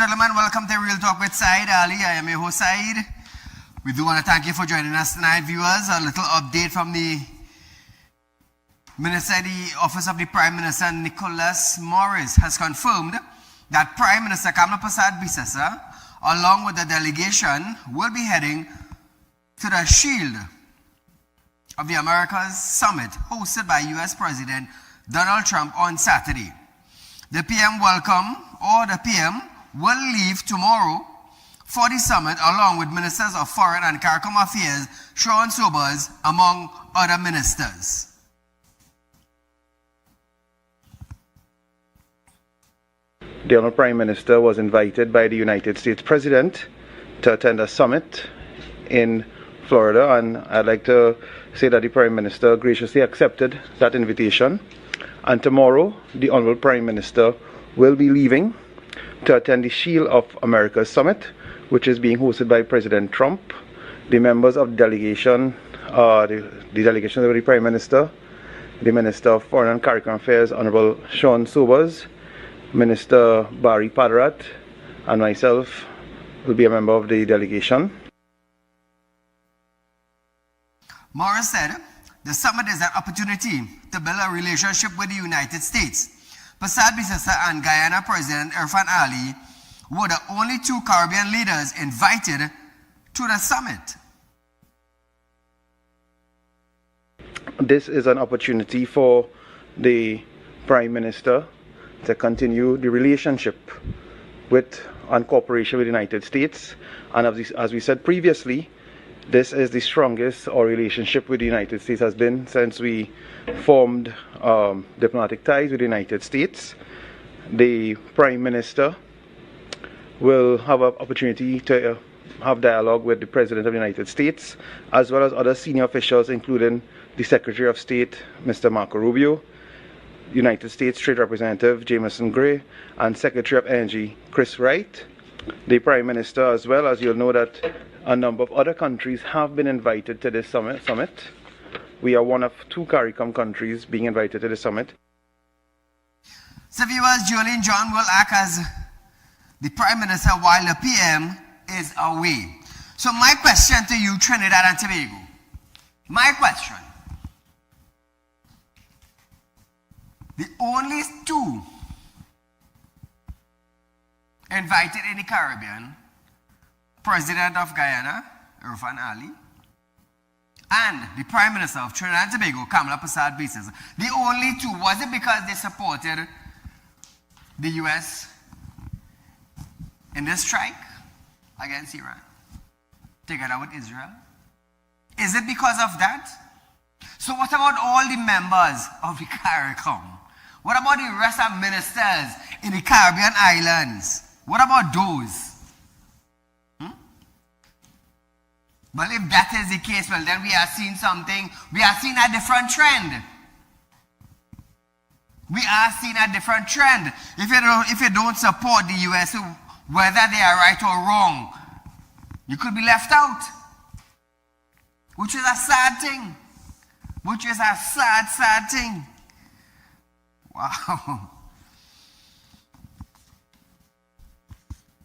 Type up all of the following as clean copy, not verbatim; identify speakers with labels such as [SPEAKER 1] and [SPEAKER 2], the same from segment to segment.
[SPEAKER 1] and gentlemen, welcome to Real Talk with Saieed Ali. I am your host, Saieed. We do want to thank you for joining us tonight, viewers. A little update from the Office of the Prime Minister, Nicholas Morris, has confirmed that Prime Minister Kamla Persad-Bissessar, along with the delegation, will be heading to the Shield of the Americas Summit hosted by U.S. President Donald Trump on Saturday. The PM will leave tomorrow for the summit along with Ministers of Foreign and CARICOM Affairs, Sean Sobers, among other ministers.
[SPEAKER 2] The Honourable Prime Minister was invited by the United States President to attend a summit in Florida, and I'd like to say that the Prime Minister graciously accepted that invitation. And tomorrow, the Honourable Prime Minister will be leaving to attend the Shield of Americas Summit, which is being hosted by President Trump. The members of the delegation, the delegation of the Prime Minister, the Minister of Foreign and CARICOM Affairs, Honourable Sean Sobers, Minister Barry Padarat, and myself will be a member of the delegation.
[SPEAKER 1] Morris said, the summit is an opportunity to build a relationship with the United States. Persad-Bissessar and Guyana President Irfan Ali were the only two Caribbean leaders invited to the summit.
[SPEAKER 2] This is an opportunity for the Prime Minister to continue the relationship with and cooperation with the United States. And as we said previously, this is the strongest our relationship with the United States has been since we formed diplomatic ties with the United States. The Prime Minister will have an opportunity to have dialogue with the President of the United States, as well as other senior officials, including the Secretary of State, Mr. Marco Rubio, United States Trade Representative Jameson Gray, and Secretary of Energy Chris Wright. The Prime Minister, as well as you'll know that a number of other countries have been invited to this summit. We are one of two CARICOM countries being invited to the summit.
[SPEAKER 1] So viewers, Jolene John will act as the Prime Minister while the PM is away. So my question to you, Trinidad and Tobago, my question. The only two invited in the Caribbean, President of Guyana, Irfan Ali, and the Prime Minister of Trinidad and Tobago, Kamla Persad-Bissessar. The only two. Was it because they supported the U.S. in this strike against Iran, together with Israel? Is it because of that? So what about all the members of the CARICOM? What about the rest of ministers in the Caribbean islands? What about those? Well, if that is the case, well, then we are seeing something, we are seeing a different trend. We are seeing a different trend. If you don't support the U.S., whether they are right or wrong, you could be left out. Which is a sad thing. Which is a sad, sad thing. Wow.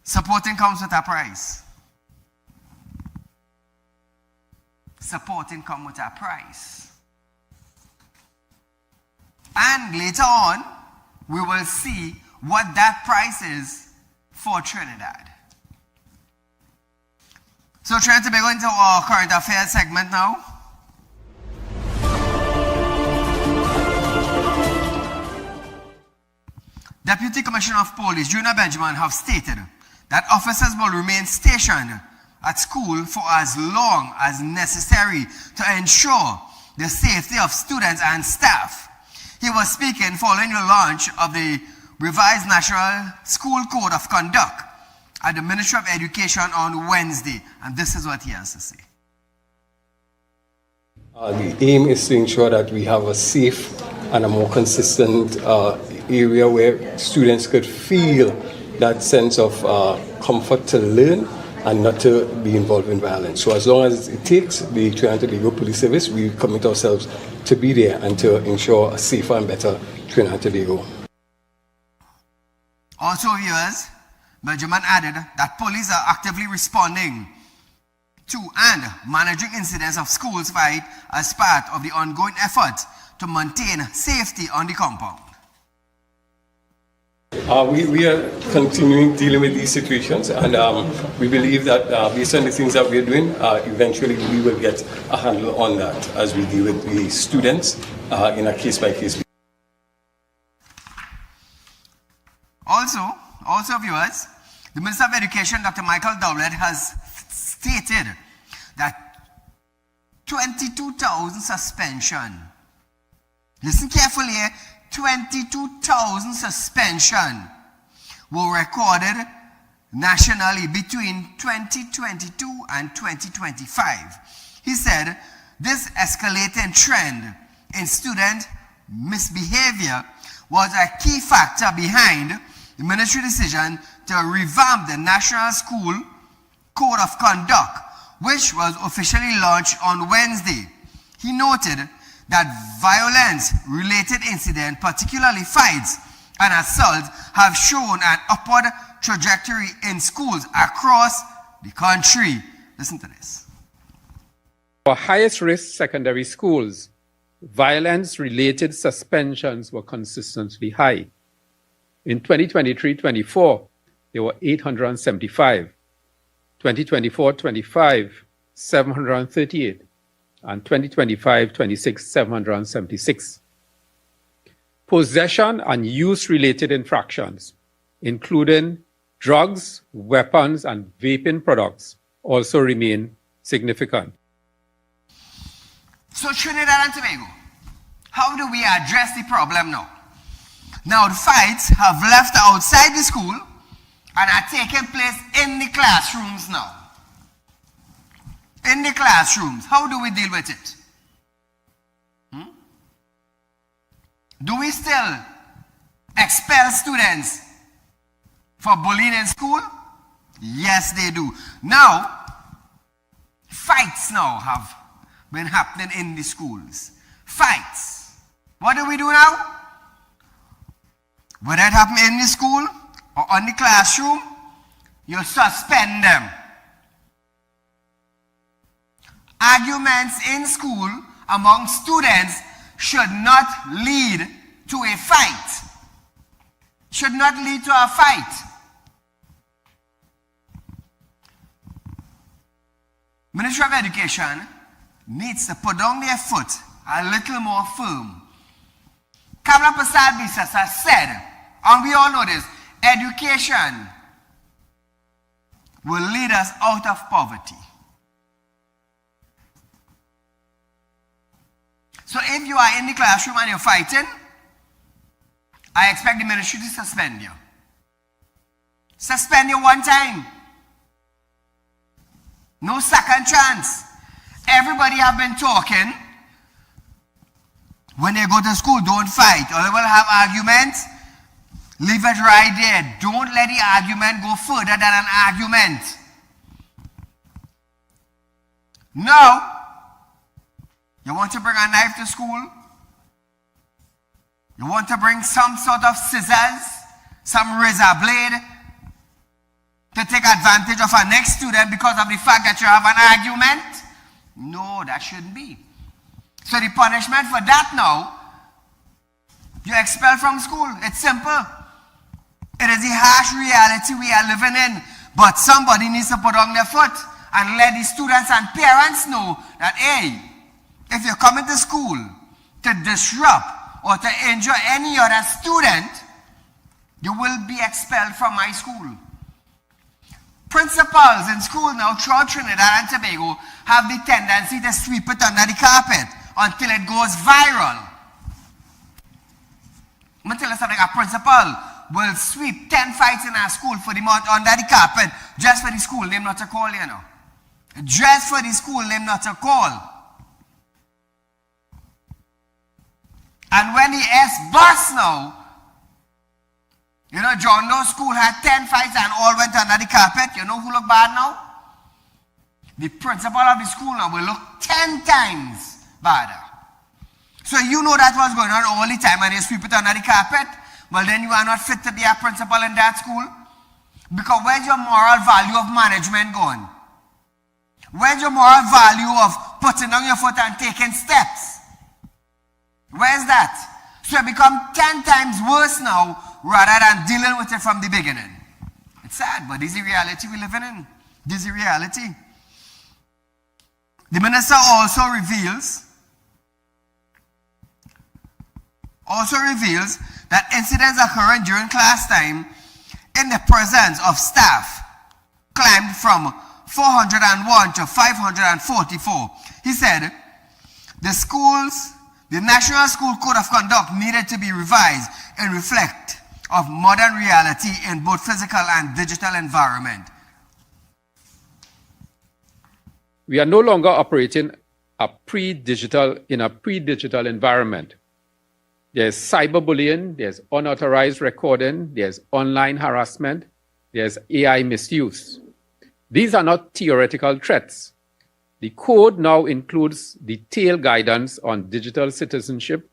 [SPEAKER 1] Supporting comes with a price. Supporting comes with a price. And later on, we will see what that price is for Trinidad. So trying to go into our current affairs segment now. Deputy Commissioner of Police, Juna Benjamin, have stated that officers will remain stationed at school for as long as necessary to ensure the safety of students and staff. He was speaking following the launch of the revised National School Code of Conduct at the Ministry of Education on Wednesday, and this is what he has to say.
[SPEAKER 3] The aim is to ensure that we have a safe and a more consistent area where students could feel that sense of comfort to learn and not to be involved in violence. So as long as it takes the Trinidad and Tobago Police Service, we commit ourselves to be there and to ensure a safer and better Trinidad and Tobago.
[SPEAKER 1] Also, viewers, Benjamin added that police are actively responding to and managing incidents of schools fight as part of the ongoing effort to maintain safety on the compound.
[SPEAKER 3] We are continuing dealing with these situations, and we believe that based on the things that we're doing, eventually we will get a handle on that as we deal with the students in a case-by-case basis.
[SPEAKER 1] Also viewers, the Minister of Education, Dr. Michael Dowlett, has stated that 22,000 suspension. Listen carefully here. 22,000 suspension were recorded nationally between 2022 and 2025. He said this escalating trend in student misbehavior was a key factor behind the ministry decision to revamp the National School Code of Conduct, which was officially launched on Wednesday. He noted that violence-related incidents, particularly fights and assaults, have shown an upward trajectory in schools across the country. Listen to this.
[SPEAKER 4] For highest risk secondary schools, violence-related suspensions were consistently high. In 2023-24, there were 875. 2024-25, 738. And 2025-26, 776. Possession and use-related infractions, including drugs, weapons, and vaping products, also remain significant.
[SPEAKER 1] So Trinidad and Tobago, how do we address the problem now? Now the fights have left outside the school and are taking place in the classrooms now. In the classrooms, how do we deal with it? Do we still expel students for bullying in school? Yes, they do. Now, fights now have been happening in the schools. Fights. What do we do now? Whether it happens in the school or on the classroom, you suspend them. Arguments in school among students should not lead to a fight. Should not lead to a fight. Ministry of Education needs to put down their foot a little more firm. Kamala Prasad-Biswas has said, and we all know this, education will lead us out of poverty. So if you are in the classroom and you're fighting, I expect the ministry to suspend you. Suspend you one time. No second chance. Everybody have been talking. When they go to school, don't fight. Or they will have arguments. Leave it right there. Don't let the argument go further than an argument. Now, you want to bring a knife to school? You want to bring some sort of scissors, some razor blade to take advantage of a next student because of the fact that you have an argument? No, that shouldn't be. So the punishment for that now, you're expelled from school. It's simple. It is the harsh reality we are living in. But somebody needs to put on their foot and let the students and parents know that, hey, if you're coming to school to disrupt or to injure any other student, you will be expelled from my school. Principals in school now throughout Trinidad and Tobago have the tendency to sweep it under the carpet until it goes viral. I'm going to tell you something. A principal will sweep 10 fights in our school for the month under the carpet just for the school name not to call, you know. Just for the school name not to call. And when the S-bus now, you know, John Doe School had 10 fights and all went under the carpet. You know who look bad now? The principal of the school now will look 10 times badder. So you know that was going on all the time and you sweep it under the carpet. Well, then you are not fit to be a principal in that school. Because where's your moral value of management going? Where's your moral value of putting down your foot and taking steps? Where's that? So it become 10 times worse now rather than dealing with it from the beginning. It's sad, but this is the reality we're living in. This is the reality. The minister also reveals that incidents occurring during class time in the presence of staff climbed from 401 to 544. He said the National School Code of Conduct needed to be revised and reflect of modern reality in both physical and digital environment.
[SPEAKER 4] We are no longer operating in a pre-digital environment. There's cyberbullying, there's unauthorized recording, there's online harassment, there's AI misuse. These are not theoretical threats. The code now includes detailed guidance on digital citizenship,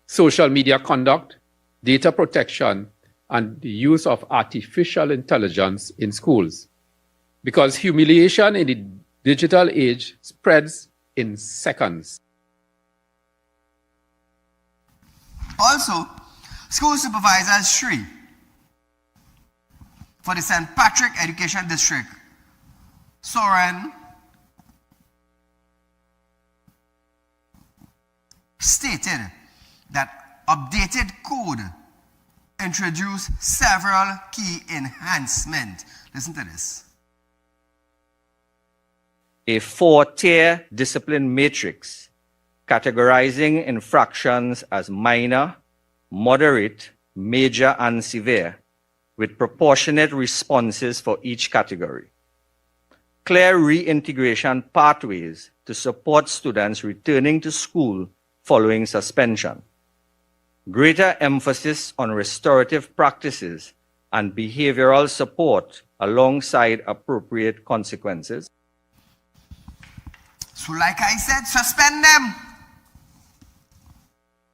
[SPEAKER 4] social media conduct, data protection, and the use of artificial intelligence in schools. Because humiliation in the digital age spreads in seconds.
[SPEAKER 1] Also, school supervisors Shri for the St. Patrick Education District, Soren, stated that updated code introduced several key enhancements. Listen to this.
[SPEAKER 5] A 4-tier discipline matrix categorizing infractions as minor, moderate, major, and severe, with proportionate responses for each category. Clear reintegration pathways to support students returning to school following suspension. Greater emphasis on restorative practices and behavioral support alongside appropriate consequences.
[SPEAKER 1] So like I said, suspend them.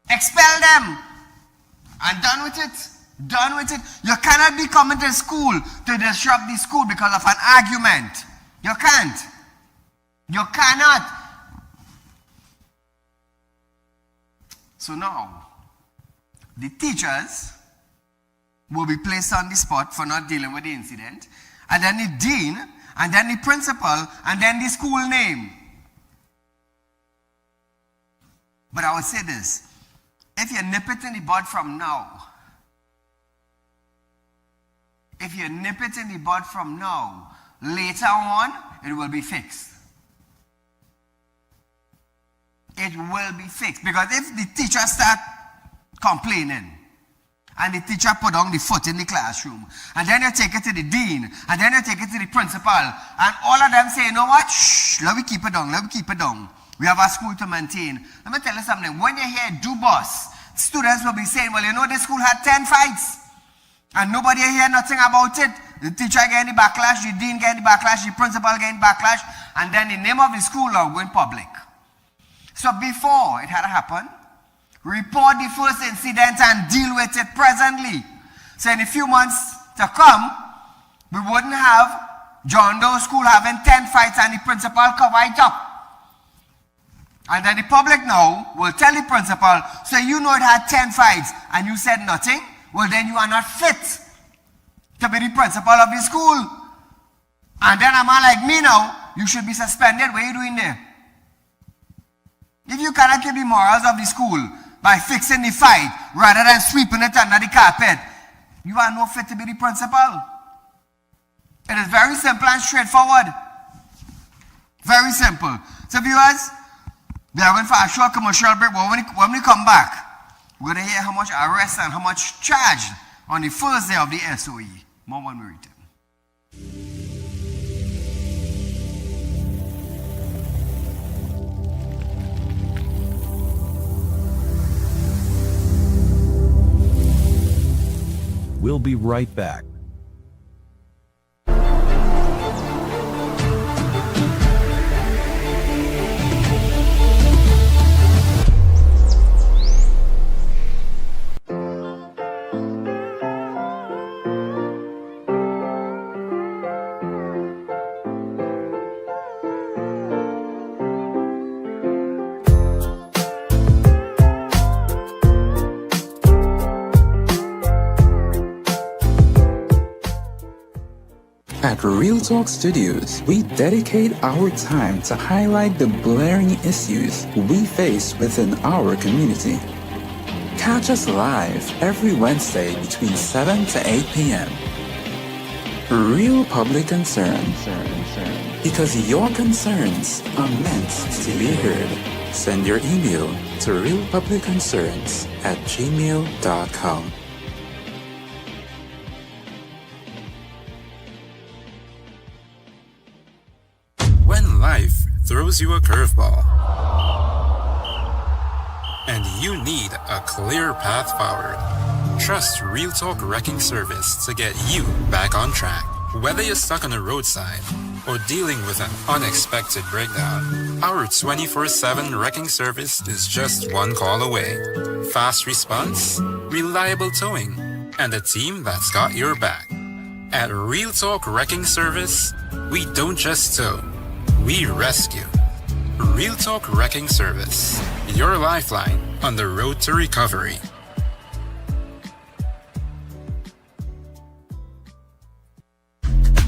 [SPEAKER 1] Expel them. And done with it. Done with it. You cannot be coming to school to disrupt the school because of an argument. You can't. You cannot. So now, the teachers will be placed on the spot for not dealing with the incident, and then the dean, and then the principal, and then the school name. But I would say this, if you nip it in the bud from now, later on, it will be fixed. It will be fixed. Because if the teacher start complaining, and the teacher put down the foot in the classroom, and then you take it to the dean, and then you take it to the principal, and all of them say, you know what, shh, let me keep it down. We have a school to maintain. Let me tell you something, when you hear do boss, students will be saying, well, you know, this school had 10 fights, and nobody hear nothing about it. The teacher getting the backlash, the dean getting the backlash, the principal getting backlash, and then the name of the school now going public. So before it had happened, report the first incident and deal with it presently. So in a few months to come, we wouldn't have John Doe School having 10 fights and the principal cover it up. And then the public now will tell the principal, so you know it had 10 fights and you said nothing, well then you are not fit to be the principal of the school. And then a man like me now, you should be suspended. What are you doing there? If you cannot keep the morals of the school by fixing the fight rather than sweeping it under the carpet, you are no fit to be the principal. It is very simple and straightforward. Very simple. So viewers, we are going for a short commercial break, but when we come back, we're going to hear how much arrest and how much charged on the first day of the SOE. More when we return.
[SPEAKER 6] We'll be right back.
[SPEAKER 7] Real Talk Studios, we dedicate our time to highlight the blaring issues we face within our community. Catch us live every Wednesday between 7 to 8 p.m. Real Public Concern. Because your concerns are meant to be heard. Send your email to realpublicconcerns@gmail.com.
[SPEAKER 8] When life throws you a curveball and you need a clear path forward, trust Real Talk Wrecking Service to get you back on track. Whether you're stuck on the roadside or dealing with an unexpected breakdown, our 24/7 wrecking service is just one call away. Fast response, reliable towing, and a team that's got your back. At Real Talk Wrecking Service, we don't just tow, we rescue. Real Talk Wrecking Service, your lifeline on the road to recovery.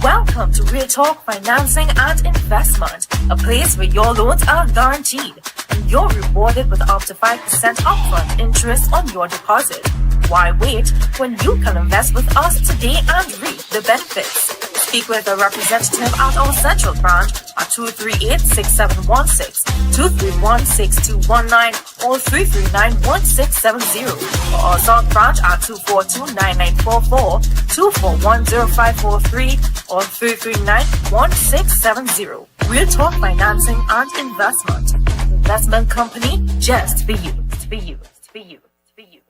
[SPEAKER 9] Welcome to Real Talk Financing and Investment, a place where your loans are guaranteed and you're rewarded with up to 5% upfront interest on your deposit. Why wait when you can invest with us today and reap the benefits? Speak with a representative at our central branch at 238-6716, 231-6219, or 339-1670, or our south branch at 242-9944, 241-0543, or 339-1670. Real Talk Financing and Investment. Investment company just for you, for you, for you, for you.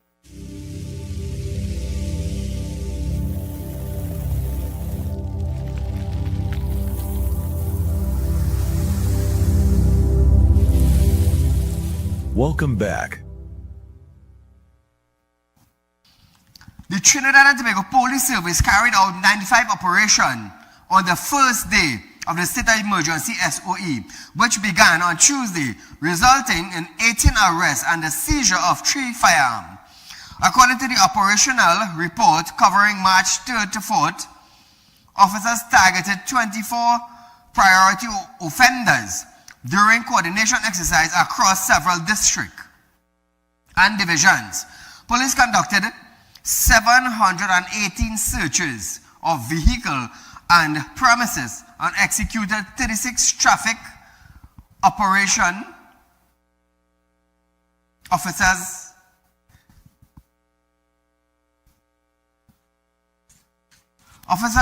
[SPEAKER 6] Welcome back.
[SPEAKER 1] The Trinidad and Tobago Police Service carried out 95 operation on the first day of the state of emergency SOE, which began on Tuesday, resulting in 18 arrests and the seizure of 3 firearms. According to the operational report covering March 3rd to 4th, officers targeted 24 priority offenders during coordination exercise across several districts and divisions. Police conducted 718 searches of vehicle and premises and executed 36 traffic operation. Officers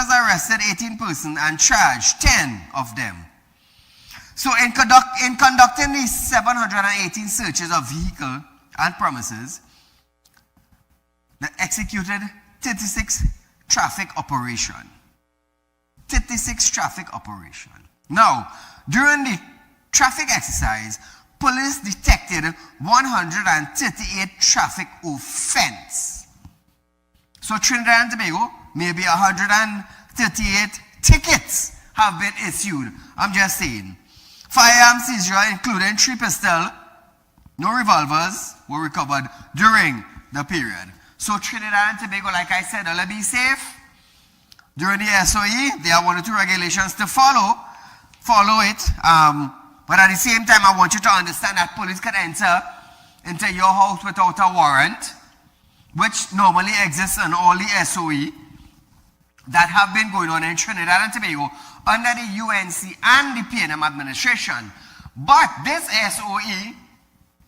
[SPEAKER 1] arrested 18 persons and charged 10 of them. So in conducting these 718 searches of vehicle and premises, they executed 36 traffic operation. 36 traffic operation. Now, during the traffic exercise, police detected 138 traffic offense. So Trinidad and Tobago, maybe 138 tickets have been issued. I'm just saying. Firearm seizure, including 3 pistols, no revolvers, were recovered during the period. So Trinidad and Tobago, like I said, will be safe. During the SOE, there are 1 or 2 regulations to follow it. But at the same time, I want you to understand that police can enter into your house without a warrant, which normally exists in all the SOE that have been going on in Trinidad and Tobago under the UNC and the PNM administration. But this SOE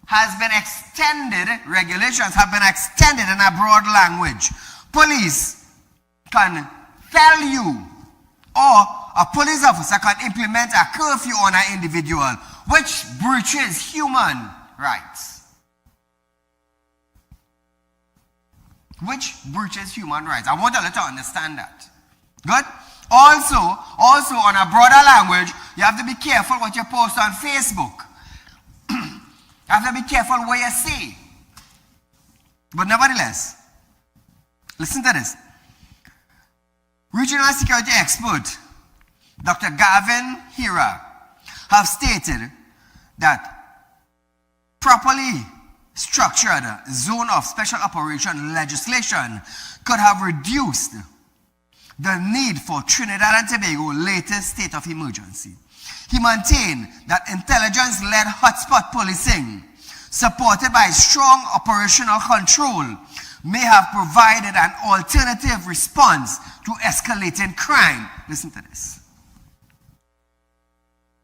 [SPEAKER 1] has been extended, regulations have been extended in a broad language. Police can tell you, or a police officer can implement a curfew on an individual, which breaches human rights. Which breaches human rights. I want you to understand that. Good? Also, on a broader language, you have to be careful what you post on Facebook. You have to be careful what you say. But nevertheless, listen to this. Regional security expert Dr. Gavin Hira have stated that properly structured zone of special operation legislation could have reduced the need for Trinidad and Tobago latest state of emergency. He maintained that intelligence-led hotspot policing, supported by strong operational control, may have provided an alternative response to escalating crime. Listen to this.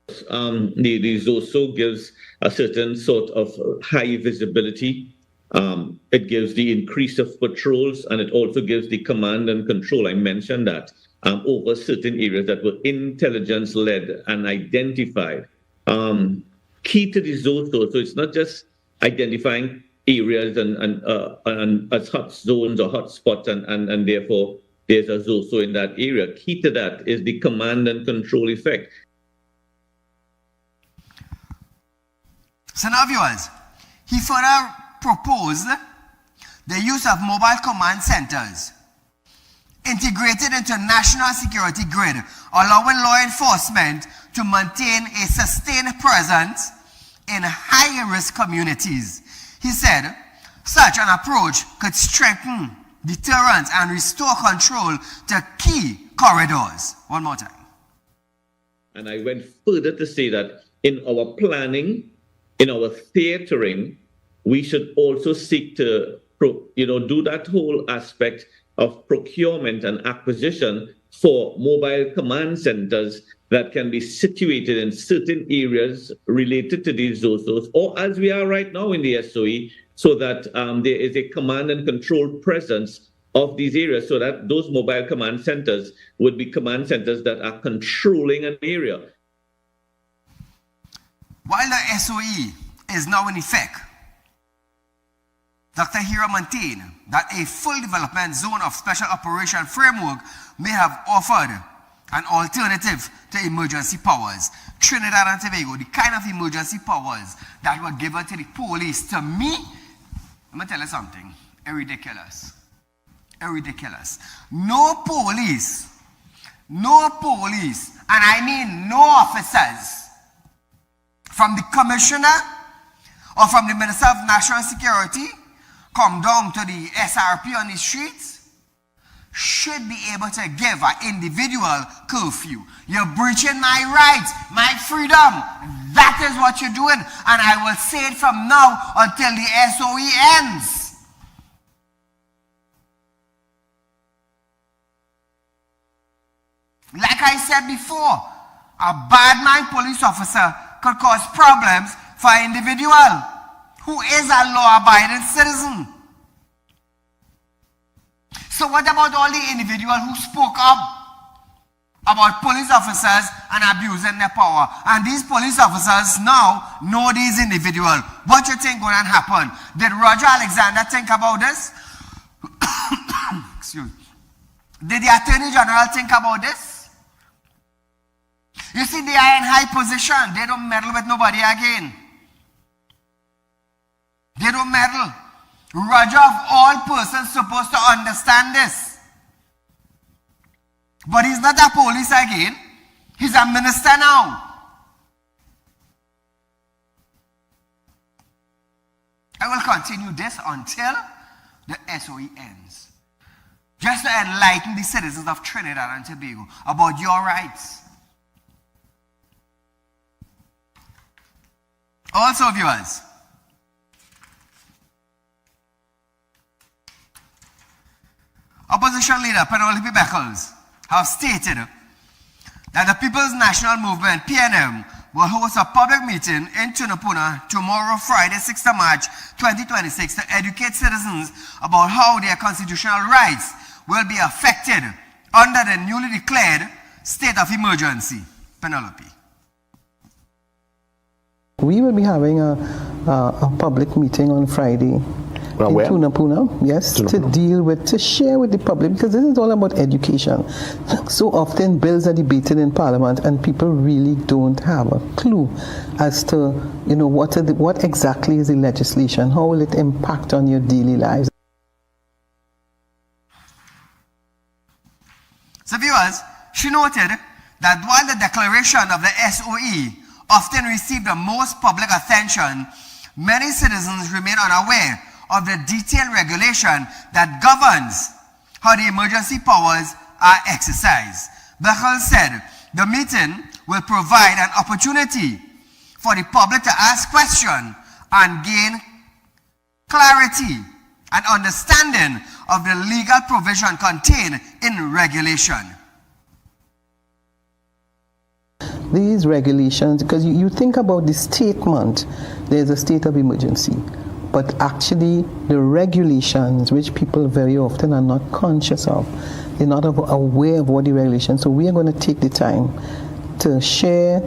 [SPEAKER 10] The ZOSO gives a certain sort of high visibility. It gives the increase of patrols, and it also gives the command and control. I mentioned that over certain areas that were intelligence-led and identified. Key to the ZOSO, so it's not just identifying areas and as hot zones or hot spots, and therefore there's a ZOSO in that area. Key to that is the command and control effect.
[SPEAKER 1] So now, viewers, he further proposed the use of mobile command centers integrated into national security grid, allowing law enforcement to maintain a sustained presence in high-risk communities. He said, such an approach could strengthen deterrence and restore control to key corridors. One more time.
[SPEAKER 10] And I went further to say that in our planning, in our theatering, we should also seek to, do that whole aspect of procurement and acquisition for mobile command centers that can be situated in certain areas related to these ZOSOs, or as we are right now in the SOE, so that there is a command and control presence of these areas, so that those mobile command centers would be command centers that are controlling an area.
[SPEAKER 1] While the SOE is now in effect, Dr. Hira maintained that a full development zone of special operation framework may have offered an alternative to emergency powers. Trinidad and Tobago, the kind of emergency powers that were given to the police, to me, I'm going to tell you something, ridiculous. Ridiculous. No police, and I mean no officers, from the commissioner or from the Minister of National Security, come down to the SRP on the streets, should be able to give an individual curfew. You're breaching my rights, my freedom. That is what you're doing. And I will say it from now until the SOE ends. Like I said before, a bad mind police officer could cause problems for an individual who is a law-abiding citizen. So what about all the individuals who spoke up about police officers and abusing their power? And these police officers now know these individuals. What you think going to happen? Did Roger Alexander think about this? Excuse me. Did the Attorney General think about this? You see, they are in high position. They don't meddle with nobody again. They don't meddle. Roger, of all persons, supposed to understand this. But he's not a police again. He's a minister now. I will continue this until the SOE ends. Just to enlighten the citizens of Trinidad and Tobago about your rights. Also, viewers, Opposition leader Penelope Beckles have stated that the People's National Movement, PNM, will host a public meeting in Tunapuna tomorrow, Friday, 6th of March 2026, to educate citizens about how their constitutional rights will be affected under the newly declared state of emergency. Penelope.
[SPEAKER 11] We will be having a public meeting on Friday in Tunapuna, yes, Tunapuna. to share with the public, because this is all about education. So often bills are debated in Parliament and people really don't have a clue as to, what exactly is the legislation, how will it impact on your daily lives.
[SPEAKER 1] So viewers, she noted that while the declaration of the SOE often received the most public attention, many citizens remain unaware of the detailed regulation that governs how the emergency powers are exercised. Bechel said the meeting will provide an opportunity for the public to ask questions and gain clarity and understanding of the legal provision contained in regulation.
[SPEAKER 11] These regulations, because you think about the statement, there's a state of emergency, but actually the regulations, which people very often are not conscious of, they're not aware of what the regulations. So we are going to take the time to share,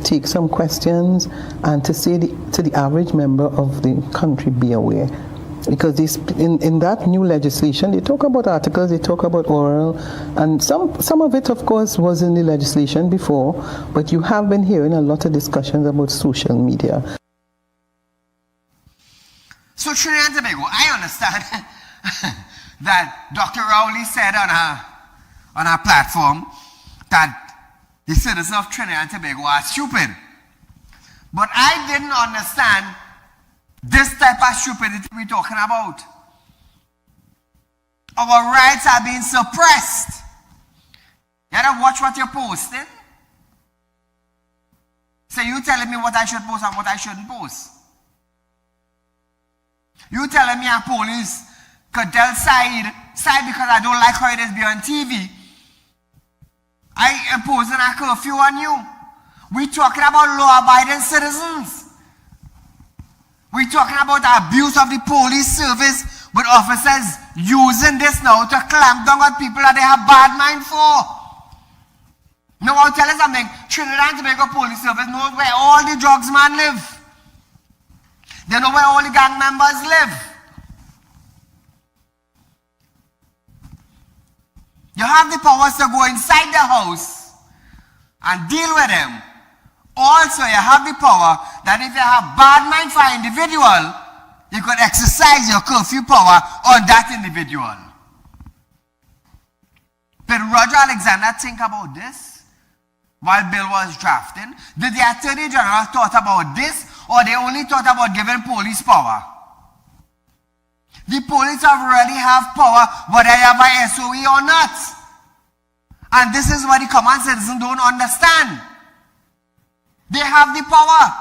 [SPEAKER 11] take some questions and to say to the average member of the country, be aware. Because in that new legislation, they talk about articles, they talk about oral, and some of it, of course, was in the legislation before, but you have been hearing a lot of discussions about social media.
[SPEAKER 1] So Trinidad and Tobago, I understand that Dr. Rowley said on her platform that the citizens of Trinidad and Tobago are stupid. But I didn't understand this type of stupidity we're talking about. Our rights are being suppressed. You gotta watch what you're posting. So you telling me what I should post and what I shouldn't post. You telling me a police could tell Saieed because I don't like how it is be on TV, I imposing a curfew on you. We're talking about law-abiding citizens. We're talking about the abuse of the police service with officers using this now to clamp down on people that they have bad mind for. Now I'll tell you something. Trinidad and Tobago Police Service knows where all the drugs men live. They know where all the gang members live. You have the powers to go inside the house and deal with them. Also, you have the power that if you have bad mind for an individual, you could exercise your curfew power on that individual. Did Roger Alexander think about this while Bill was drafting? Did the Attorney General thought about this, or they only thought about giving police power? The police already have power whether you have a SOE or not. And this is what the common citizen don't understand. They have the power.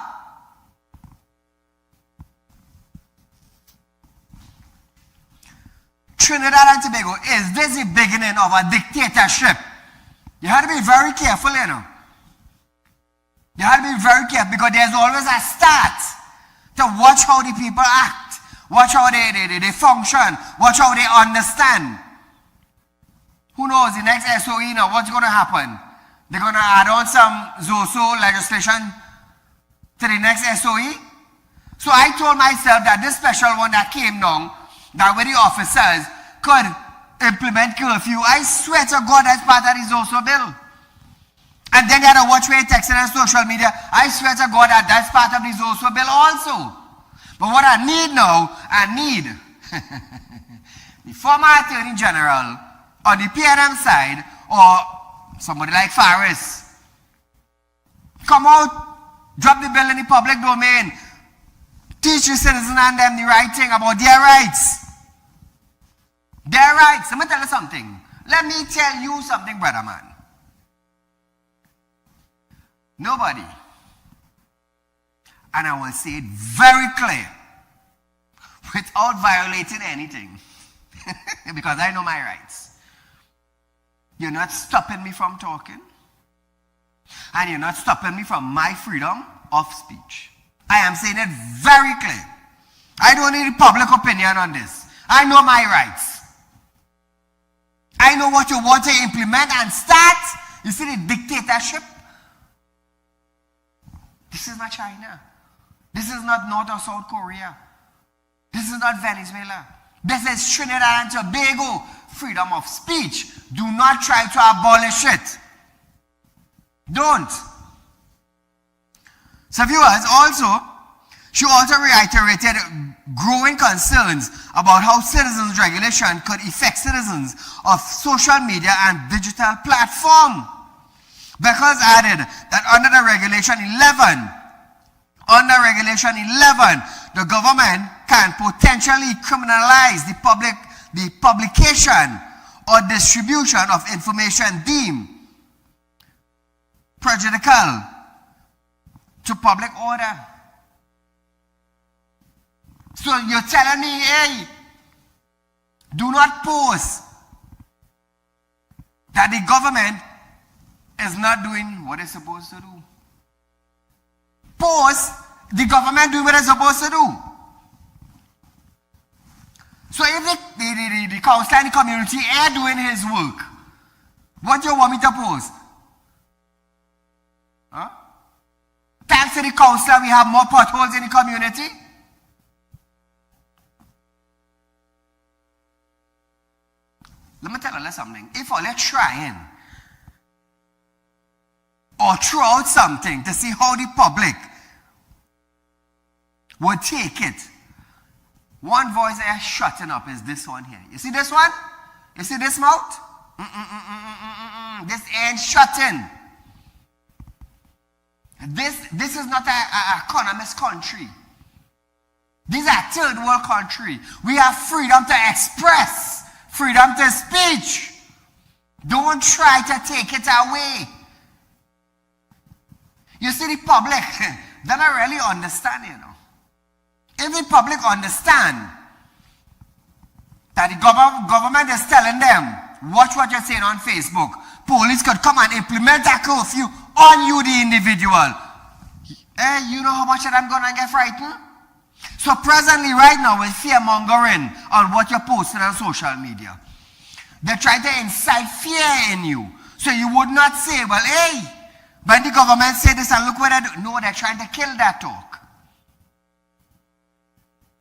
[SPEAKER 1] Trinidad and Tobago, is this the beginning of a dictatorship? You have to be very careful, you know. You have to be very careful because there's always a start to watch how the people act, watch how they function, watch how they understand. Who knows, the next SOE now, what's going to happen? They're going to add on some ZOSO legislation to the next SOE. So I told myself that this special one that came down, that where the officers could implement curfew, I swear to God that's part of the ZOSO bill. And then you had to watch where you're texting on social media. I swear to God that that's part of the ZOSO bill also. But what I need now, the former Attorney General on the PNM side, or somebody like Faris, come out, drop the bill in the public domain, teach the citizens and them the right thing about their rights. Their rights. Let me tell you something. Let me tell you something, brother man. Nobody, and I will say it very clear, without violating anything, because I know my rights. You're not stopping me from talking. And you're not stopping me from my freedom of speech. I am saying it very clear. I don't need public opinion on this. I know my rights. I know what you want to implement and start. You see the dictatorship? This is not China. This is not North or South Korea. This is not Venezuela. This is Trinidad and Tobago. Freedom of speech. Do not try to abolish it. Don't. So viewers, she also reiterated growing concerns about how citizens' regulation could affect citizens of social media and digital platform. Beckles added that under Regulation 11, the government can potentially criminalize the publication or distribution of information deemed prejudicial to public order. So you're telling me, hey, do not post that the government is not doing what it's supposed to do. Post the government doing what it's supposed to do. So if the council and the community are doing his work, what do you want me to post? Huh? Thanks to the council, we have more potholes in the community. Let me tell you something. If all you're trying or throw out something to see how the public would take it, one voice they're shutting up is this one here. You see this one? You see this mouth? This ain't shutting. This is not an economist country. These are third world country. We have freedom to express, freedom to speech. Don't try to take it away. You see, the public, they don't really understand, you know. If the public understand that the government is telling them, watch what you're saying on Facebook, police could come and implement a curfew on you, the individual. Hey, you know how much I'm going to get frightened? So presently, right now, with fear-mongering on what you're posting on social media, they're trying to incite fear in you. So you would not say, well, hey, when the government say this and look what they do. No, they're trying to kill that talk.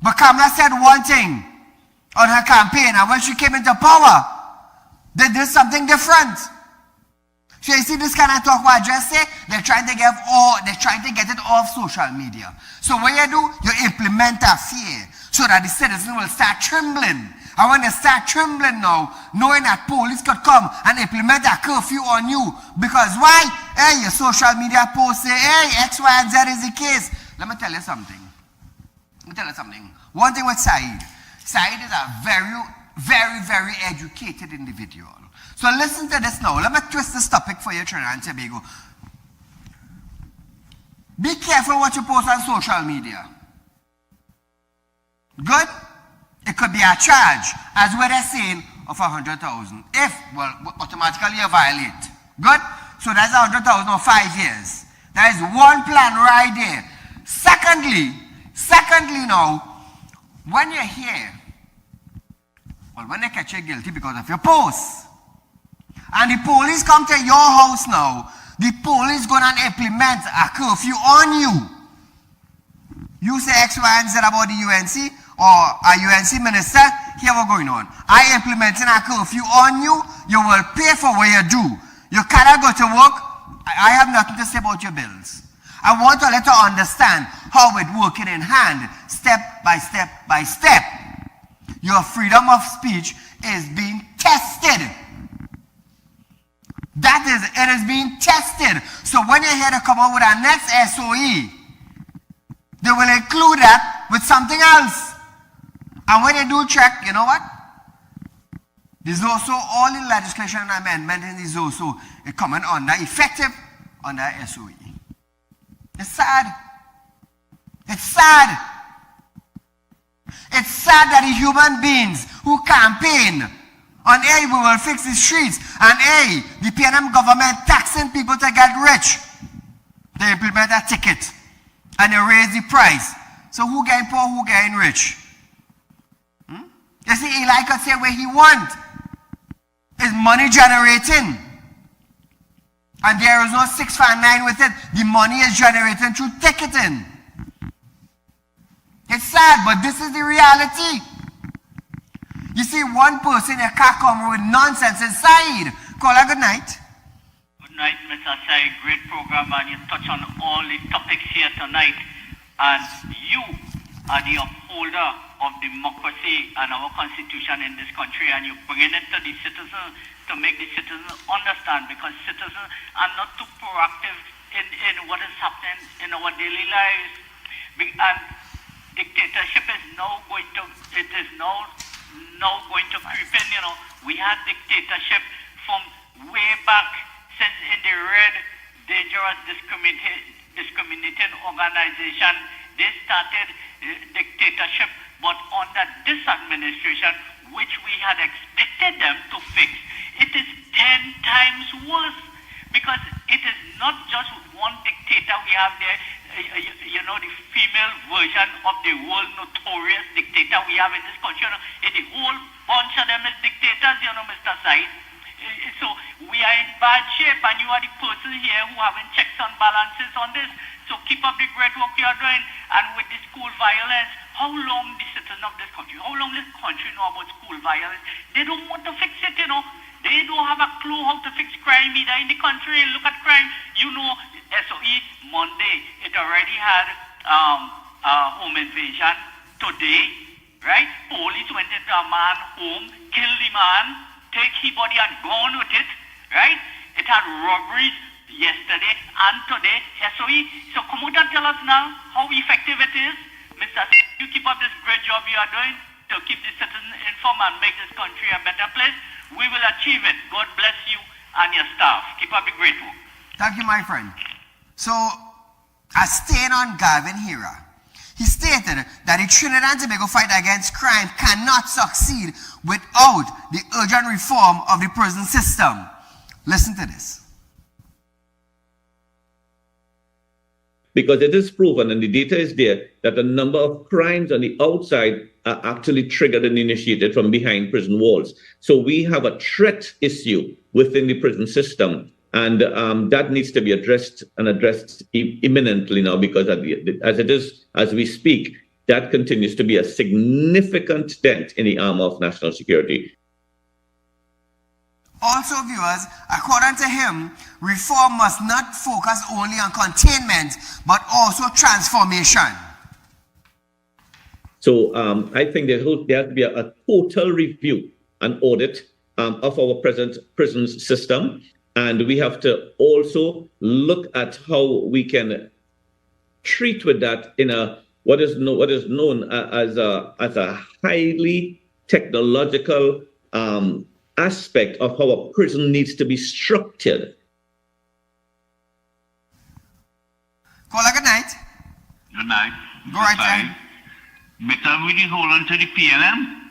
[SPEAKER 1] But Kamala said one thing on her campaign, and when she came into power, they did something different. So you see this kind of talk what I just say, they're trying to get it off social media. So what you do, you implement a fear so that the citizens will start trembling. And when they start trembling now, knowing that police could come and implement a curfew on you, because why? Hey, your social media posts say, hey, X, Y, and Z is the case. Let me tell you something. One thing with Saieed. Saieed is a very, very, very educated individual. So listen to this now. Let me twist this topic for you, Trinidad and Tobago. Be careful what you post on social media. Good? It could be a charge, as what they're saying, of 100,000. If, well, automatically you violate. Good? So that's 100,000 or 5 years. That is one plan right there. Secondly now, when you're here, well, when they catch you guilty because of your post, and the police come to your house now, the police going to implement a curfew on you. You say X, Y, and Z about the UNC, or a UNC minister, here what's going on. I implementing a curfew on you, you will pay for what you do. You cannot go to work. I have nothing to say about your bills. I want to let you understand how it's working in hand, step by step by step. Your freedom of speech is being tested. It is being tested. So when you hear to come up with our next SOE, they will include that with something else. And when you do check, you know what? There's also all the legislation and amendment is also coming under effective under SOE. It's sad. It's sad. It's sad that the human beings who campaign on A, we will fix the streets, and A, the PNM government taxing people to get rich. They implement a ticket and they raise the price. So who getting poor, who getting rich? You see, Eli could say where he want. Is money generating. And there is no 659 with it. The money is generating through ticketing. It's sad, but this is the reality. You see, one person in a car come with nonsense inside. Call her good night.
[SPEAKER 12] Good night, Mr. Saieed. Great program, and you touch on all the topics here tonight. And you are the upholder of democracy and our constitution in this country, and you're bringing it to the citizens to make the citizens understand, because citizens are not too proactive in what is happening in our daily lives. And dictatorship is now going to creep in, you know. We had dictatorship from way back since in the Red Dangerous Discriminating Organization. They started dictatorship, but under this administration, which we had expected them to fix, it is 10 times worse, because it is not just one dictator we have there, the female version of the world notorious dictator we have in this country. The whole bunch of them is dictators, Mr. Said. So we are in bad shape, and you are the person here who having checks and balances on this. So keep up the great work you are doing. And with the school violence, how long the citizens of this country, how long this country know about school violence? They don't want to fix it, They don't have a clue how to fix crime either in the country. Look at crime. SOE Monday, it already had home invasion. Today, right? Police went into a man's home, killed the man, take his body and gone with it, right? It had robberies yesterday and today, SOE. So come out and tell us now how effective it is. Mr. You keep up this great job you are doing to keep the citizens informed and make this country a better place. We will achieve it. God bless you and your staff. Keep up the great work.
[SPEAKER 1] Thank you, my friend. So, as staying on Gavin Hira, he stated that the Trinidad and Tobago fight against crime cannot succeed without the urgent reform of the prison system. Listen to this.
[SPEAKER 10] Because it is proven, and the data is there, that a number of crimes on the outside are actually triggered and initiated from behind prison walls. So we have a threat issue within the prison system, and that needs to be addressed imminently now, because as we speak, that continues to be a significant dent in the armor of national security.
[SPEAKER 1] Also, viewers, according to him, reform must not focus only on containment, but also transformation.
[SPEAKER 10] So I think there has to be a total review and audit of our present prison system. And we have to also look at how we can treat with that in what is known as a highly technological aspect of how a prison needs to be structured.
[SPEAKER 1] Caller, good night.
[SPEAKER 12] Good night.
[SPEAKER 1] Go right ahead.
[SPEAKER 12] Better we hold on to the PLM.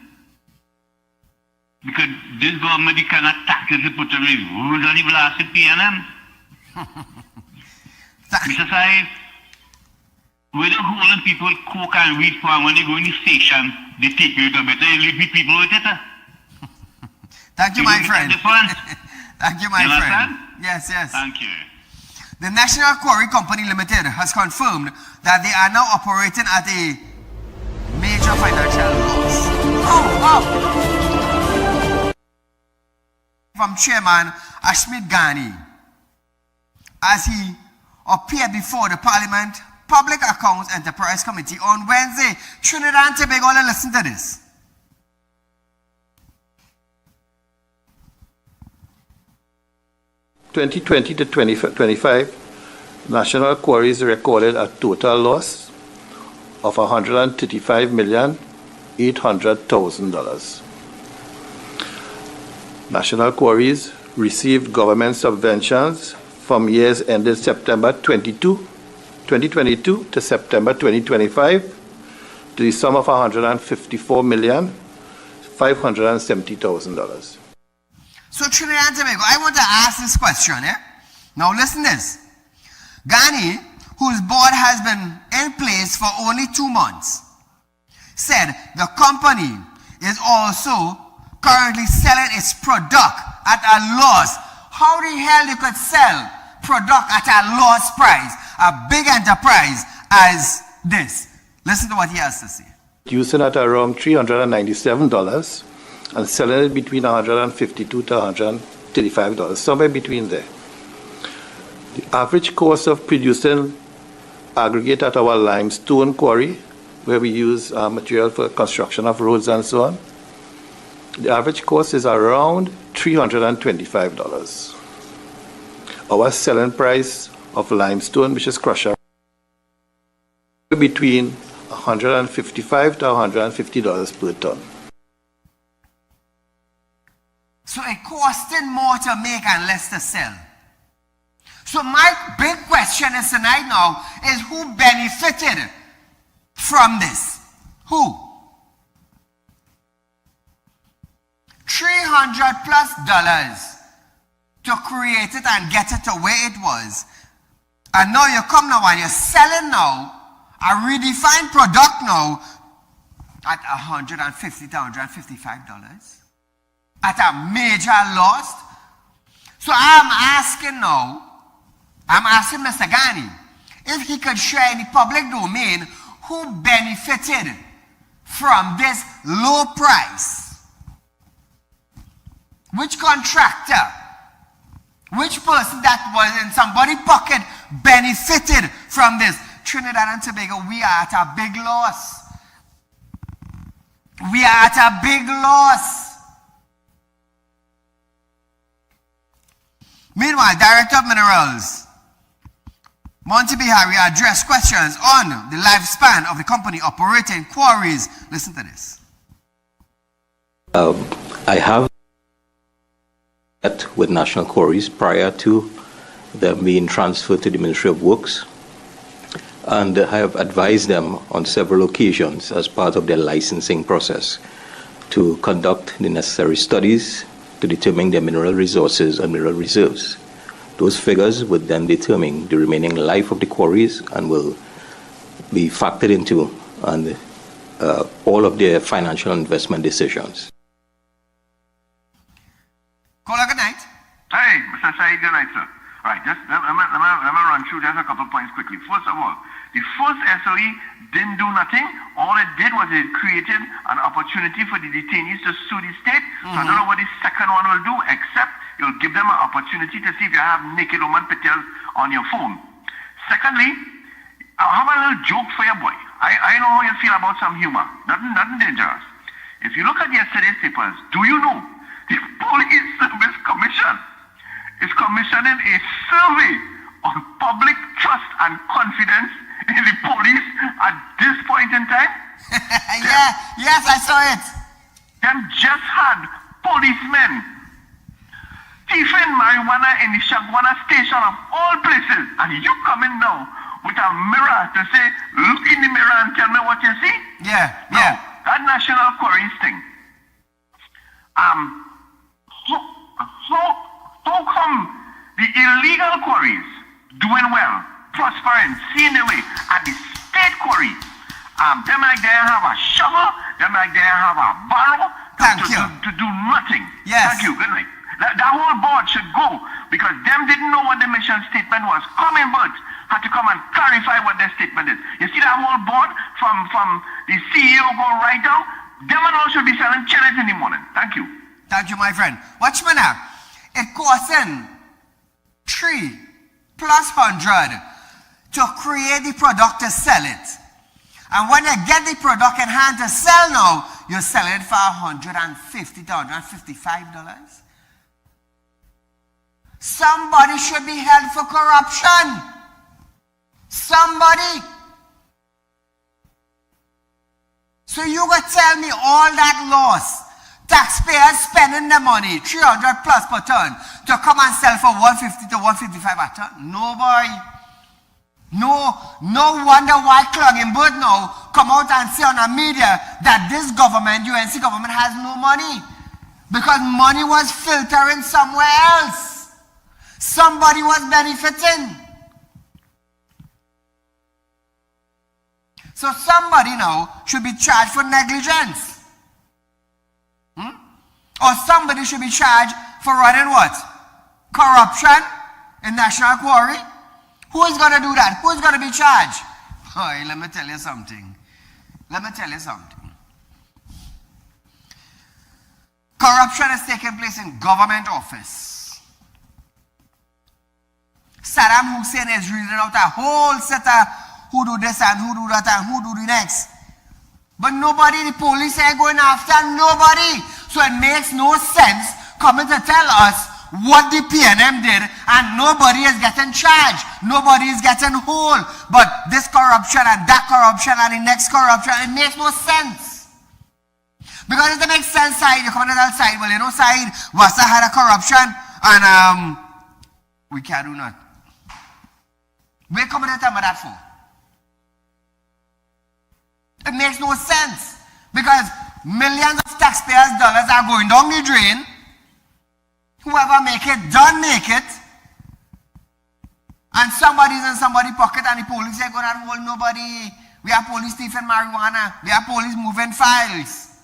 [SPEAKER 12] Because this government cannot tackle the put away rules on the blasted PLM. Mr. Said, we don't hold on people coke and weed for, when they go in the station, they take you to better leave people with it.
[SPEAKER 1] Thank you, my friend. Thank you, my friend. Yes.
[SPEAKER 12] Thank you.
[SPEAKER 1] The National Quarry Company Limited has confirmed that they are now operating at a major financial loss. From Chairman Ashmit Ghani, as he appeared before the Parliament Public Accounts Enterprise Committee on Wednesday. Trinidad and Tobago, listen to this.
[SPEAKER 2] (2020 to 2025), National Quarries recorded a total loss of $135,800,000. National Quarries received government subventions from years ended September 2022 to September 2025 to the sum of $154,570,000.
[SPEAKER 1] So Trinidad and Tobago, I want to ask this question. Now listen this. Ghani, whose board has been in place for only 2 months, said the company is also currently selling its product at a loss. How the hell you could sell product at a loss price, a big enterprise as this? Listen to what he has to say.
[SPEAKER 2] Using at around $397 and selling it between $152 to $135, somewhere between there. The average cost of producing aggregate at our limestone quarry, where we use material for construction of roads and so on, the average cost is around $325. Our selling price of limestone, which is crusher, between $155 to $150 per ton.
[SPEAKER 1] So it costing more to make and less to sell. So my big question is tonight now is who benefited from this? Who? $300+ to create it and get it the way it was. And now you come now and you're selling now a redefined product now at $150 to $155 at a major loss. So I'm asking Mr. Ghani if he could share in the public domain who benefited from this low price. Which contractor, which person that was in somebody's pocket benefited from this? Trinidad and Tobago, we are at a big loss. We are at a big loss. Meanwhile, Director of Minerals, Monty Bihari, addressed questions on the lifespan of the company operating quarries. Listen to this.
[SPEAKER 13] I have met with National Quarries prior to them being transferred to the Ministry of Works, and I have advised them on several occasions as part of their licensing process to conduct the necessary studies to determine their mineral resources and mineral reserves. Those figures would then determine the remaining life of the quarries and will be factored into all of their financial investment decisions.
[SPEAKER 1] Caller, good night.
[SPEAKER 14] Hey, Mr. Saieed, good night, sir. All right, just let me run through just a couple of points quickly. First of all, the first SOE didn't do nothing. All it did was it created an opportunity for the detainees to sue the state. So I don't know what the second one will do, except you'll give them an opportunity to see if you have naked woman pictures on your phone. Secondly, I'll have a little joke for your boy. I know how you feel about some humor. Nothing dangerous. If you look at yesterday's papers, do you know the Police Service Commission is commissioning a survey on public trust and confidence in the police at this point in time?
[SPEAKER 1] Yes, I saw it.
[SPEAKER 14] Them just had policemen thieving marijuana in the Shagwana station of all places, and you come in now with a mirror to say, look in the mirror and tell me what you see?
[SPEAKER 1] Yeah.
[SPEAKER 14] That National Quarries thing. How come the illegal quarries doing well, prospering, seeing the way, and the state quarries, them like they have a shovel, them like they have a barrow to do nothing?
[SPEAKER 1] Yes.
[SPEAKER 14] Thank you, good night. That whole board should go, because them didn't know what the mission statement was. Common Bird had to come and clarify what their statement is. You see that whole board from the CEO go right down? Them and all should be selling chillets in the morning. Thank you.
[SPEAKER 1] Thank you, my friend. Watch me now. It costs $300+ to create the product to sell it. And when you get the product in hand to sell now, you're selling it for $150 to $155. Somebody should be held for corruption. Somebody. So you gonna tell me all that loss, taxpayers spending the money, $300+ per ton, to come and sell for $150 to $155 a ton? No, boy. No wonder why Clugging-Bird now come out and say on the media that this government, UNC government, has no money. Because money was filtering somewhere else. Somebody was benefiting. So somebody now should be charged for negligence. Or somebody should be charged for running what? Corruption in National Quarry? Who is going to do that? Who is going to be charged? Oh, let me tell you something. Corruption is taking place in government office. Saddam Hussein is reading out a whole set of who do this and who do that and who do the next. But nobody, the police are going after nobody. So it makes no sense coming to tell us what the PNM did and nobody is getting charged. Nobody is getting whole. But this corruption and that corruption and the next corruption, it makes no sense. Because it makes sense, Saieed, you come on the other side. Well, you know, Saieed, Wasa had a corruption, and we can't do nothing. Where come the time of that for? It makes no sense. Because millions of taxpayers' dollars are going down the drain. Whoever make it, don't make it. And somebody's in somebody's pocket and the police are going to hold nobody. We have police thieving marijuana. We have police moving files.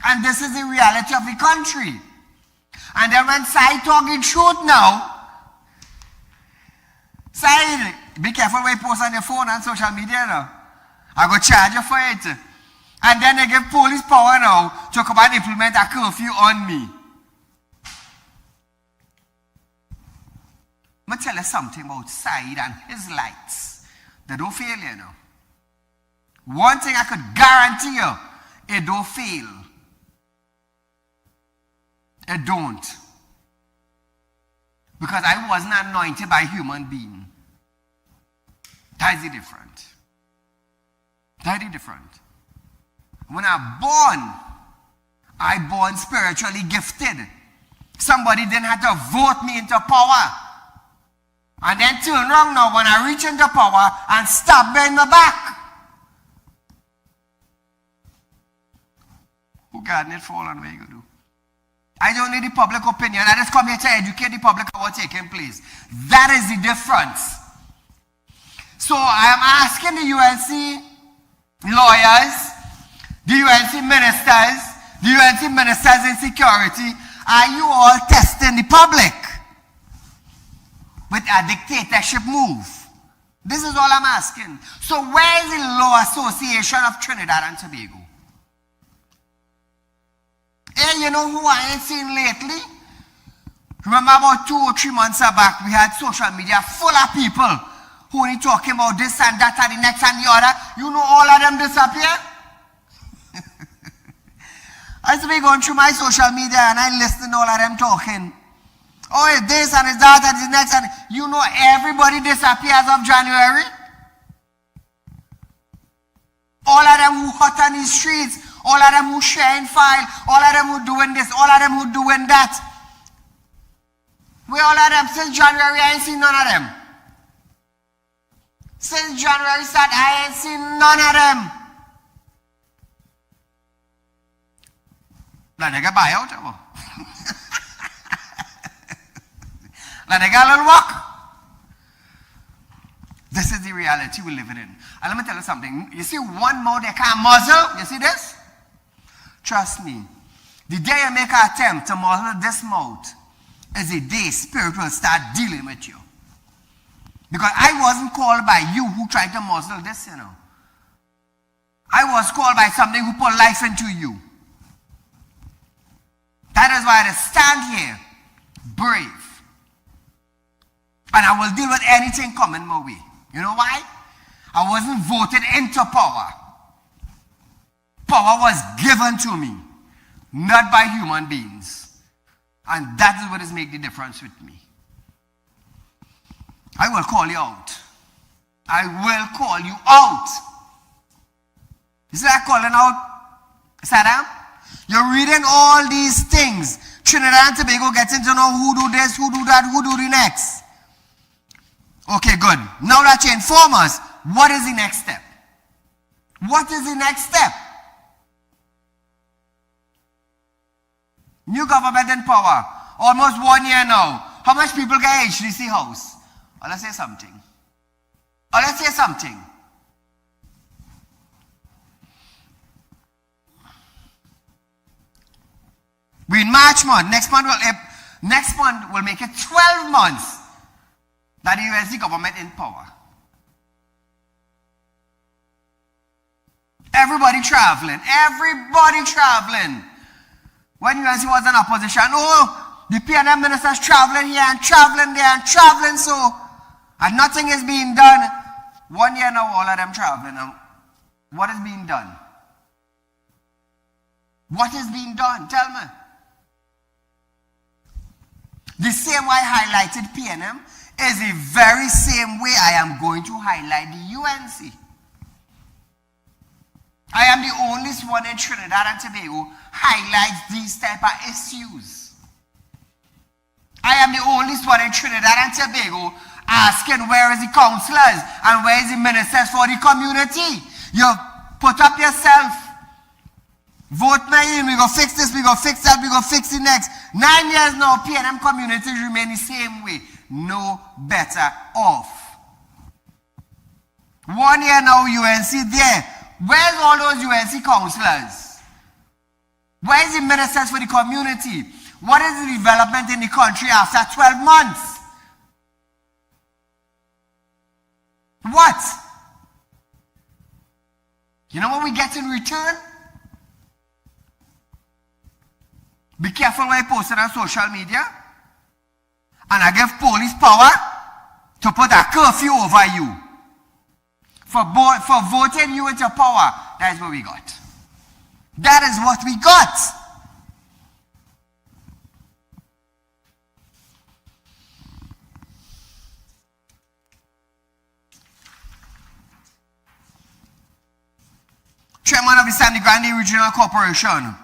[SPEAKER 1] And this is the reality of the country. And then when Saieed talking truth now, Saieed, be careful when you post on your phone and social media now. I go charge you for it. And then they give police power now to come and implement a curfew on me. I'm going to tell you something about Saieed and his lights. They don't fail, you know. One thing I could guarantee you, it don't fail. It don't. Because I wasn't anointed by a human being. That is different. That is different. When I born spiritually gifted. Somebody didn't have to vote me into power. And then turn around now when I reach into power and stab me in the back. Who got it fallen? What you going to do? I don't need the public opinion. I just come here to educate the public on what's taking place. That is the difference. So I am asking the UNC lawyers, the UNC ministers in security, are you all testing the public with a dictatorship move? This is all I'm asking. So where is the Law Association of Trinidad and Tobago? And you know who I ain't seen lately? Remember about 2 or 3 months back, we had social media full of people who only talking about this and that and the next and the other. You know all of them disappear? I used to be going through my social media and I listen to all of them talking. Oh, it's this and it's that and it's the next, and you know everybody disappears of January. All of them who hot on the streets, all of them who sharing file, all of them who doing this, all of them who doing that. Where all of them? Since January, I ain't seen none of them. Since January start, I ain't seen none of them. Like they get buy out, like they get a little walk. This is the reality we're living in. And let me tell you something. You see one mouth they can't muzzle? You see this? Trust me. The day you make an attempt to muzzle this mouth is the day spirit will start dealing with you. Because I wasn't called by you who tried to muzzle this, you know. I was called by something who put life into you. That is why I stand here, brave. And I will deal with anything coming my way. You know why? I wasn't voted into power. Power was given to me, not by human beings. And that is what has made the difference with me. I will call you out. I will call you out. You see that calling out, Saddam? You're reading all these things. Trinidad and Tobago getting to know who do this, who do that, who do the next. Okay, good. Now that you inform us, what is the next step? What is the next step? New government in power. Almost 1 year now. How much people get HDC house? Oh, let's say something. Oh, let's say something. We're in March month. Next month will make it 12 months that the USC government in power. Everybody traveling. Everybody traveling. When USC was in opposition, oh, the PNM ministers traveling here and traveling there and traveling so, and nothing is being done. 1 year now, all of them traveling. What is being done? What is being done? Tell me. The same way I highlighted PNM is the very same way I am going to highlight the UNC. I am the only one in Trinidad and Tobago highlights these type of issues. I am the only one in Trinidad and Tobago asking where is the councillors and where is the ministers for the community. You put up yourself. Vote me in, we go fix this, we go fix that, we go fix the next. 9 years now, PNM communities remain the same way. No better off. 1 year now, UNC there. Where's all those UNC councillors? Where's the ministers for the community? What is the development in the country after 12 months? What? You know what we get in return? Be careful when you post it on social media. And I give police power to put a curfew over you. For voting you into power. That is what we got. That is what we got. Chairman of the Sandy Grande Regional Corporation,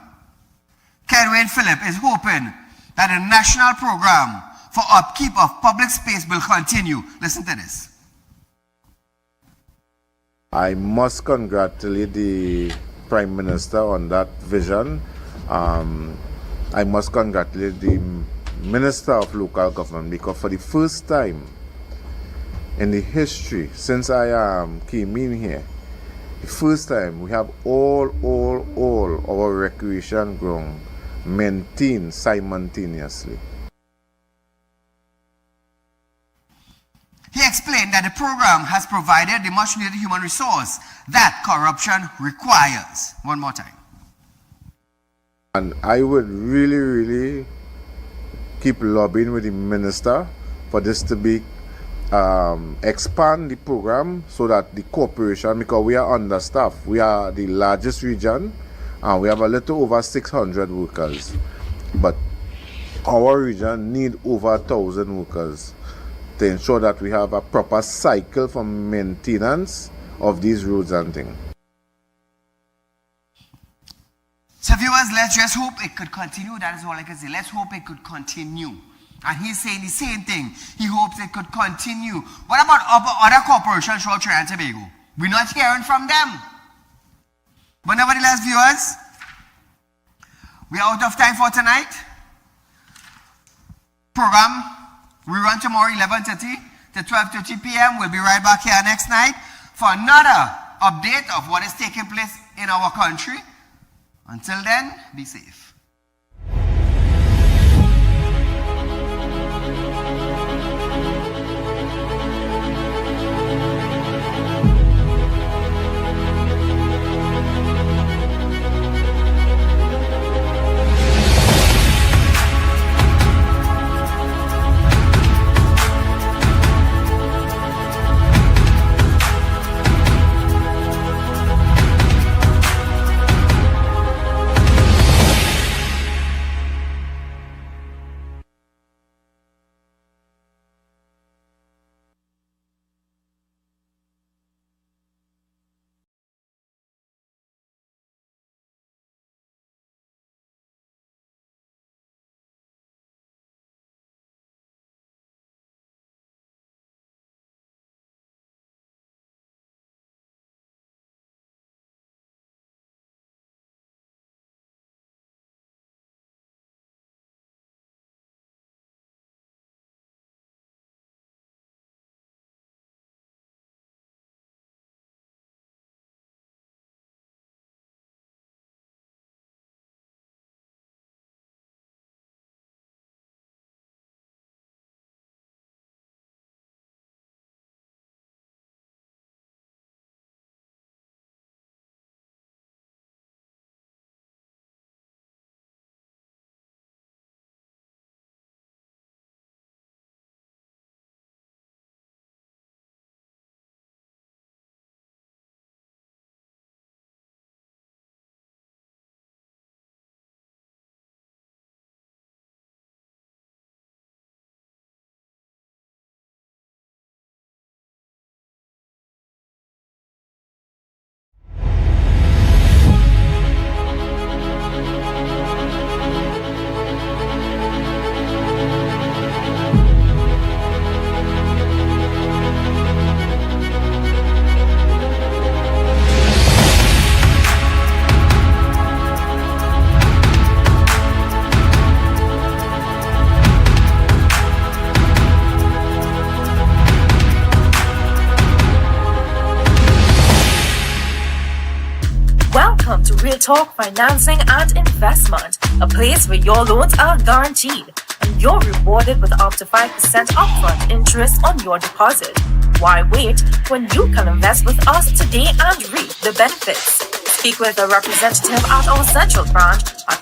[SPEAKER 1] Kenwayne Phillip, is hoping that the national program for upkeep of public space will continue. Listen to this.
[SPEAKER 15] I must congratulate the Prime Minister on that vision. I must congratulate the Minister of Local Government, because for the first time in the history since I came in here, the first time we have all our recreation ground maintained simultaneously.
[SPEAKER 1] He explained that the program has provided the much needed human resource that corruption requires. One more time.
[SPEAKER 15] And I would really keep lobbying with the minister for this to be expand the program so that the corporation, because we are understaffed, we are the largest region and we have a little over 600 workers, but our region need over 1,000 workers to ensure that we have a proper cycle for maintenance of these roads and things.
[SPEAKER 1] So viewers, let's just hope it could continue. That is all I can say. Let's hope it could continue. And he's saying the same thing. He hopes it could continue. What about other corporations throughout Trinidad and Tobago? We're not hearing from them. But nevertheless, viewers, we are out of time for tonight. Program, we run tomorrow 11:30 to 12:30 p.m. We'll be right back here next night for another update of what is taking place in our country. Until then, be safe.
[SPEAKER 9] Welcome to Real Talk Financing and Investment, a place where your loans are guaranteed and you're rewarded with up to 5% upfront interest on your deposit. Why wait when you can invest with us today and reap the benefits? Speak with a representative at our central branch at